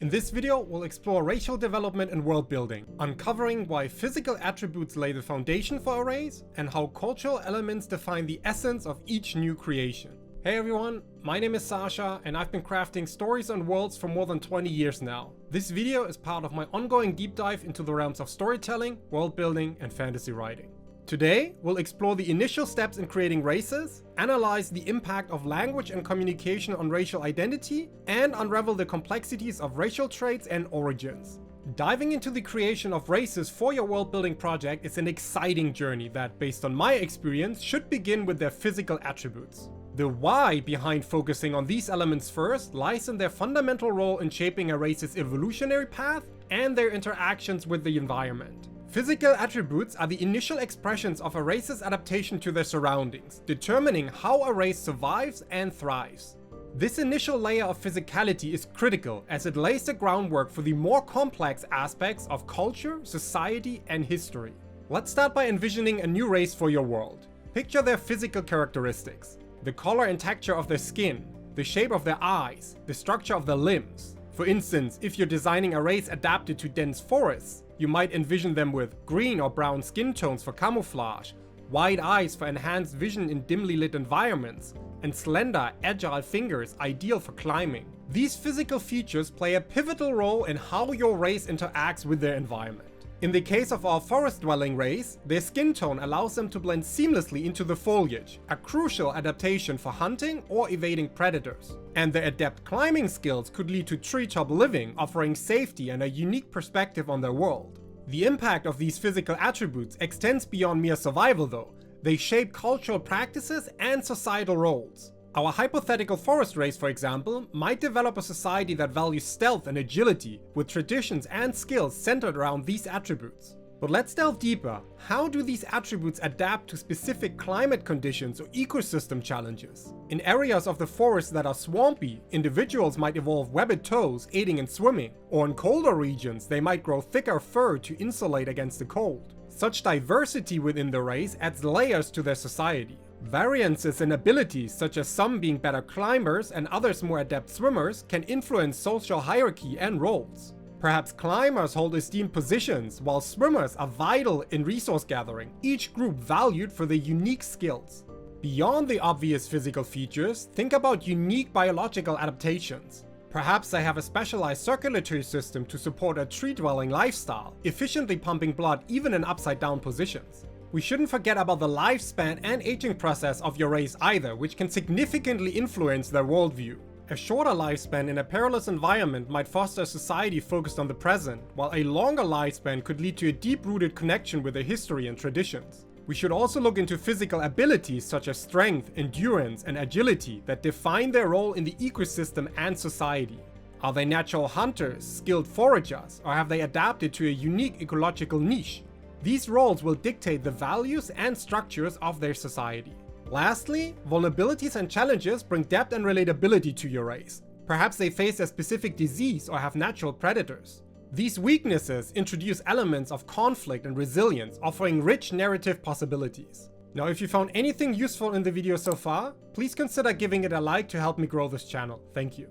In this video, we'll explore racial development and world building, uncovering why physical attributes lay the foundation for a race and how cultural elements define the essence of each new creation. Hey everyone, my name is Sasha and I've been crafting stories on worlds for more than 20 years now. This video is part of my ongoing deep dive into the realms of storytelling, world building, and fantasy writing. Today, we'll explore the initial steps in creating races, analyze the impact of language and communication on racial identity, and unravel the complexities of racial traits and origins. Diving into the creation of races for your world-building project is an exciting journey that, based on my experience, should begin with their physical attributes. The why behind focusing on these elements first lies in their fundamental role in shaping a race's evolutionary path and their interactions with the environment. Physical attributes are the initial expressions of a race's adaptation to their surroundings, determining how a race survives and thrives. This initial layer of physicality is critical as it lays the groundwork for the more complex aspects of culture, society, and history. Let's start by envisioning a new race for your world. Picture their physical characteristics, the color and texture of their skin, the shape of their eyes, the structure of their limbs. For instance, if you're designing a race adapted to dense forests, you might envision them with green or brown skin tones for camouflage, wide eyes for enhanced vision in dimly lit environments, and slender, agile fingers ideal for climbing. These physical features play a pivotal role in how your race interacts with their environment. In the case of our forest-dwelling race, their skin tone allows them to blend seamlessly into the foliage, a crucial adaptation for hunting or evading predators. And their adept climbing skills could lead to treetop living, offering safety and a unique perspective on their world. The impact of these physical attributes extends beyond mere survival though. They shape cultural practices and societal roles. Our hypothetical forest race, for example, might develop a society that values stealth and agility, with traditions and skills centered around these attributes. But let's delve deeper. How do these attributes adapt to specific climate conditions or ecosystem challenges? In areas of the forest that are swampy, individuals might evolve webbed toes aiding in swimming, or in colder regions they might grow thicker fur to insulate against the cold. Such diversity within the race adds layers to their society. Variances in abilities, such as some being better climbers and others more adept swimmers, can influence social hierarchy and roles. Perhaps climbers hold esteemed positions, while swimmers are vital in resource gathering, each group valued for their unique skills. Beyond the obvious physical features, think about unique biological adaptations. Perhaps they have a specialized circulatory system to support a tree-dwelling lifestyle, efficiently pumping blood even in upside-down positions. We shouldn't forget about the lifespan and aging process of your race either, which can significantly influence their worldview. A shorter lifespan in a perilous environment might foster a society focused on the present, while a longer lifespan could lead to a deep-rooted connection with their history and traditions. We should also look into physical abilities such as strength, endurance, and agility that define their role in the ecosystem and society. Are they natural hunters, skilled foragers, or have they adapted to a unique ecological niche? These roles will dictate the values and structures of their society. Lastly, vulnerabilities and challenges bring depth and relatability to your race. Perhaps they face a specific disease or have natural predators. These weaknesses introduce elements of conflict and resilience, offering rich narrative possibilities. Now, if you found anything useful in the video so far, please consider giving it a like to help me grow this channel. Thank you.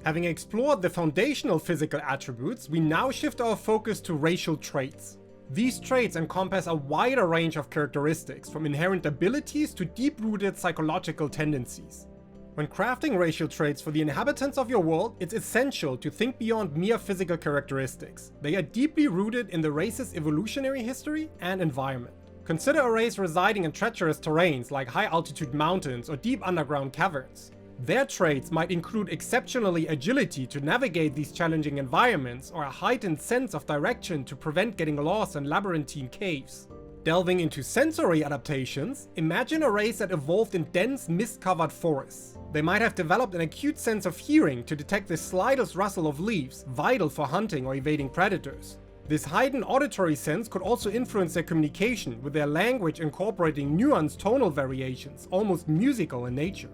Having explored the foundational physical attributes, we now shift our focus to racial traits. These traits encompass a wider range of characteristics, from inherent abilities to deep-rooted psychological tendencies. When crafting racial traits for the inhabitants of your world, it's essential to think beyond mere physical characteristics. They are deeply rooted in the race's evolutionary history and environment. Consider a race residing in treacherous terrains like high-altitude mountains or deep underground caverns. Their traits might include exceptionally agility to navigate these challenging environments, or a heightened sense of direction to prevent getting lost in labyrinthine caves. Delving into sensory adaptations, imagine a race that evolved in dense, mist-covered forests. They might have developed an acute sense of hearing to detect the slightest rustle of leaves, vital for hunting or evading predators. This heightened auditory sense could also influence their communication, with their language incorporating nuanced tonal variations, almost musical in nature.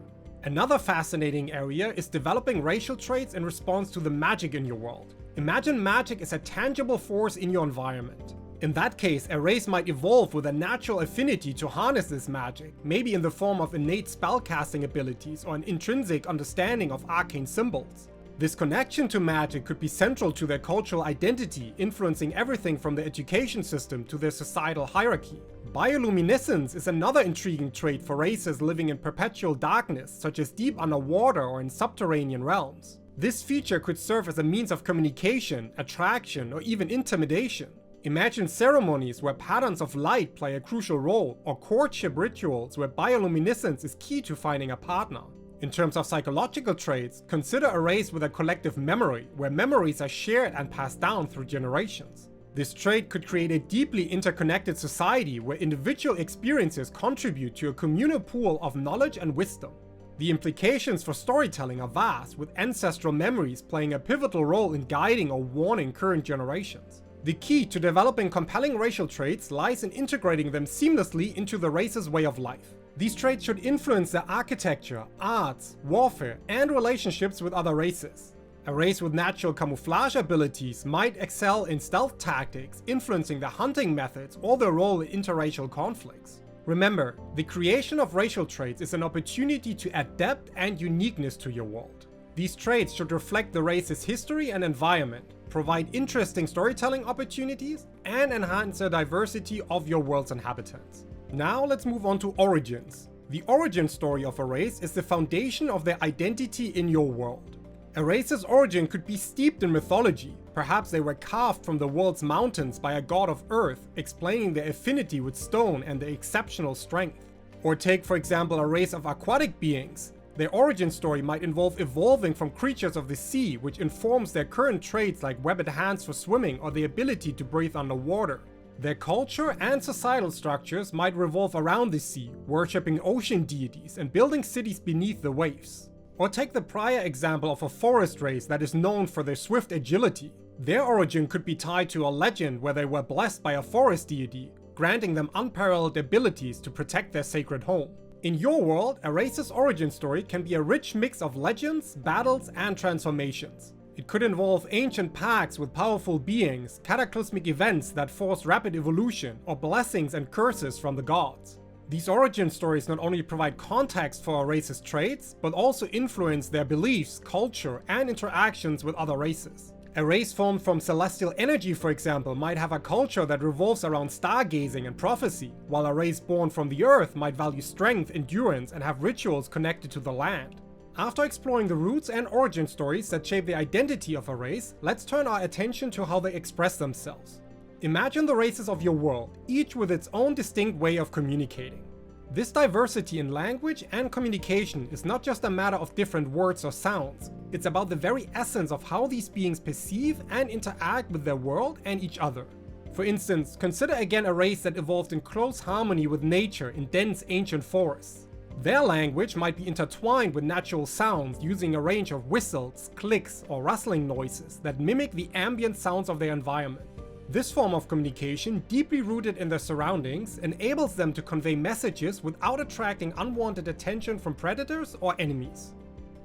Another fascinating area is developing racial traits in response to the magic in your world. Imagine magic is a tangible force in your environment. In that case, a race might evolve with a natural affinity to harness this magic, maybe in the form of innate spellcasting abilities or an intrinsic understanding of arcane symbols. This connection to magic could be central to their cultural identity, influencing everything from their education system to their societal hierarchy. Bioluminescence is another intriguing trait for races living in perpetual darkness, such as deep underwater or in subterranean realms. This feature could serve as a means of communication, attraction, or even intimidation. Imagine ceremonies where patterns of light play a crucial role, or courtship rituals where bioluminescence is key to finding a partner. In terms of psychological traits, consider a race with a collective memory, where memories are shared and passed down through generations. This trait could create a deeply interconnected society where individual experiences contribute to a communal pool of knowledge and wisdom. The implications for storytelling are vast, with ancestral memories playing a pivotal role in guiding or warning current generations. The key to developing compelling racial traits lies in integrating them seamlessly into the race's way of life. These traits should influence their architecture, arts, warfare, and relationships with other races. A race with natural camouflage abilities might excel in stealth tactics, influencing their hunting methods or their role in interracial conflicts. Remember, the creation of racial traits is an opportunity to add depth and uniqueness to your world. These traits should reflect the race's history and environment, provide interesting storytelling opportunities, and enhance the diversity of your world's inhabitants. Now let's move on to origins. The origin story of a race is the foundation of their identity in your world. A race's origin could be steeped in mythology. Perhaps they were carved from the world's mountains by a god of earth, explaining their affinity with stone and their exceptional strength. Or take, for example, a race of aquatic beings. Their origin story might involve evolving from creatures of the sea, which informs their current traits like webbed hands for swimming or the ability to breathe underwater. Their culture and societal structures might revolve around the sea, worshipping ocean deities and building cities beneath the waves. Or take the prior example of a forest race that is known for their swift agility. Their origin could be tied to a legend where they were blessed by a forest deity, granting them unparalleled abilities to protect their sacred home. In your world, a race's origin story can be a rich mix of legends, battles, and transformations. It could involve ancient pacts with powerful beings, cataclysmic events that force rapid evolution, or blessings and curses from the gods. These origin stories not only provide context for a race's traits, but also influence their beliefs, culture, and interactions with other races. A race formed from celestial energy, for example, might have a culture that revolves around stargazing and prophecy, while a race born from the earth might value strength, endurance, and have rituals connected to the land. After exploring the roots and origin stories that shape the identity of a race, let's turn our attention to how they express themselves. Imagine the races of your world, each with its own distinct way of communicating. This diversity in language and communication is not just a matter of different words or sounds, it's about the very essence of how these beings perceive and interact with their world and each other. For instance, consider again a race that evolved in close harmony with nature in dense ancient forests. Their language might be intertwined with natural sounds using a range of whistles, clicks, or rustling noises that mimic the ambient sounds of their environment. This form of communication, deeply rooted in their surroundings, enables them to convey messages without attracting unwanted attention from predators or enemies.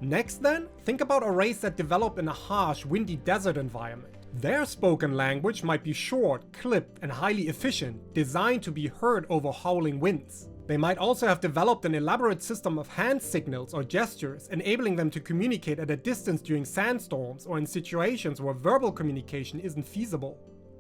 Next then, think about a race that developed in a harsh, windy desert environment. Their spoken language might be short, clipped, and highly efficient, designed to be heard over howling winds. They might also have developed an elaborate system of hand signals or gestures, enabling them to communicate at a distance during sandstorms or in situations where verbal communication isn't feasible.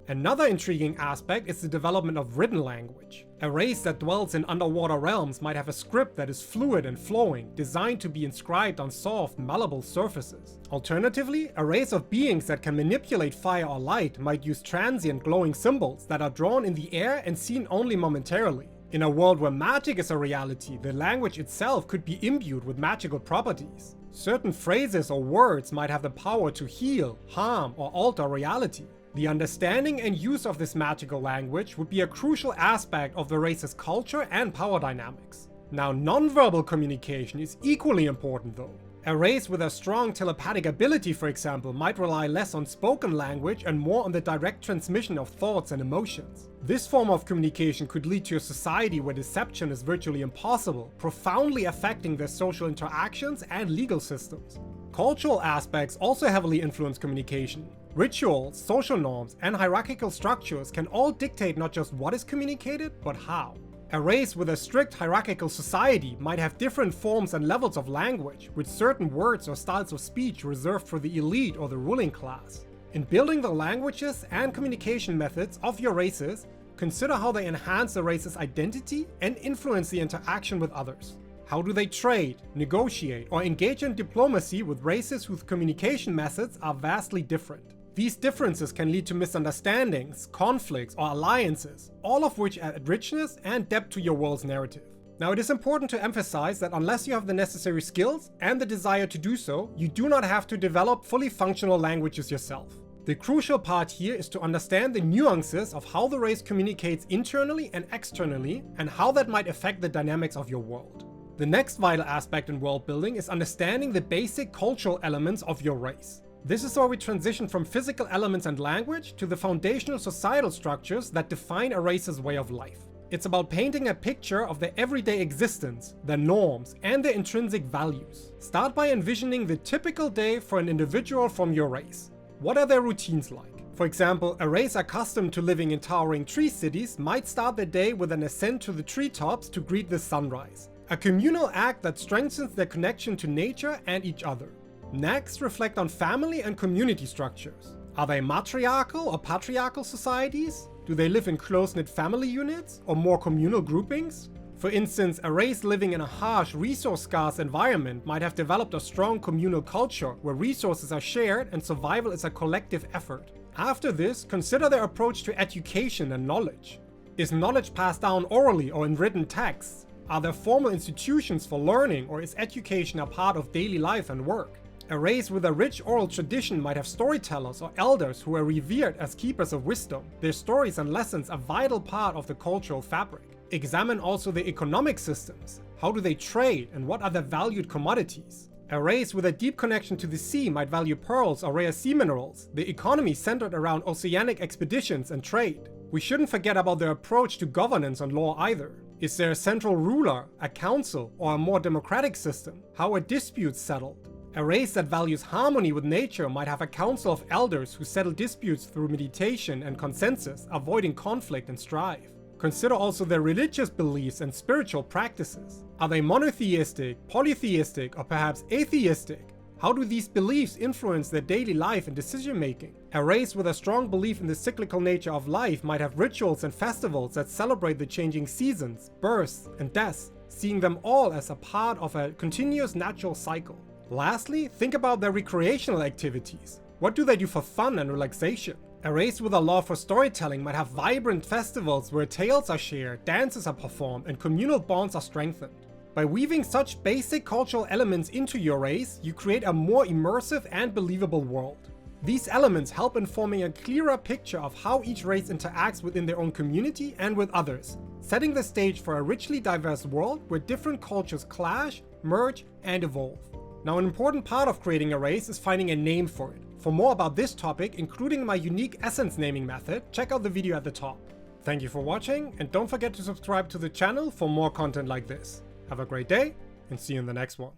Another intriguing aspect is the development of written language. A race that dwells in underwater realms might have a script that is fluid and flowing, designed to be inscribed on soft, malleable surfaces. Alternatively, a race of beings that can manipulate fire or light might use transient glowing symbols that are drawn in the air and seen only momentarily. In a world where magic is a reality, the language itself could be imbued with magical properties. Certain phrases or words might have the power to heal, harm, or alter reality. The understanding and use of this magical language would be a crucial aspect of the race's culture and power dynamics. Now, non-verbal communication is equally important though. A race with a strong telepathic ability, for example, might rely less on spoken language and more on the direct transmission of thoughts and emotions. This form of communication could lead to a society where deception is virtually impossible, profoundly affecting their social interactions and legal systems. Cultural aspects also heavily influence communication. Rituals, social norms, and hierarchical structures can all dictate not just what is communicated, but how. A race with a strict hierarchical society might have different forms and levels of language, with certain words or styles of speech reserved for the elite or the ruling class. In building the languages and communication methods of your races, consider how they enhance the race's identity and influence the interaction with others. How do they trade, negotiate, or engage in diplomacy with races whose communication methods are vastly different? These differences can lead to misunderstandings, conflicts, or alliances, all of which add richness and depth to your world's narrative. Now, it is important to emphasize that unless you have the necessary skills and the desire to do so, you do not have to develop fully functional languages yourself. The crucial part here is to understand the nuances of how the race communicates internally and externally, and how that might affect the dynamics of your world. The next vital aspect in world building is understanding the basic cultural elements of your race. This is where we transition from physical elements and language to the foundational societal structures that define a race's way of life. It's about painting a picture of their everyday existence, their norms, and their intrinsic values. Start by envisioning the typical day for an individual from your race. What are their routines like? For example, a race accustomed to living in towering tree cities might start their day with an ascent to the treetops to greet the sunrise, a communal act that strengthens their connection to nature and each other. Next, reflect on family and community structures. Are they matriarchal or patriarchal societies? Do they live in close-knit family units or more communal groupings? For instance, a race living in a harsh, resource-scarce environment might have developed a strong communal culture where resources are shared and survival is a collective effort. After this, consider their approach to education and knowledge. Is knowledge passed down orally or in written texts? Are there formal institutions for learning, or is education a part of daily life and work? A race with a rich oral tradition might have storytellers or elders who are revered as keepers of wisdom. Their stories and lessons are a vital part of the cultural fabric. Examine also the economic systems. How do they trade, and what are their valued commodities? A race with a deep connection to the sea might value pearls or rare sea minerals, the economy centered around oceanic expeditions and trade. We shouldn't forget about their approach to governance and law either. Is there a central ruler, a council, or a more democratic system? How are disputes settled? A race that values harmony with nature might have a council of elders who settle disputes through meditation and consensus, avoiding conflict and strife. Consider also their religious beliefs and spiritual practices. Are they monotheistic, polytheistic, or perhaps atheistic? How do these beliefs influence their daily life and decision making? A race with a strong belief in the cyclical nature of life might have rituals and festivals that celebrate the changing seasons, births, and deaths, seeing them all as a part of a continuous natural cycle. Lastly, think about their recreational activities. What do they do for fun and relaxation? A race with a love for storytelling might have vibrant festivals where tales are shared, dances are performed, and communal bonds are strengthened. By weaving such basic cultural elements into your race, you create a more immersive and believable world. These elements help in forming a clearer picture of how each race interacts within their own community and with others, setting the stage for a richly diverse world where different cultures clash, merge, and evolve. Now, an important part of creating a race is finding a name for it. For more about this topic, including my unique essence naming method, check out the video at the top. Thank you for watching, and don't forget to subscribe to the channel for more content like this. Have a great day, and see you in the next one.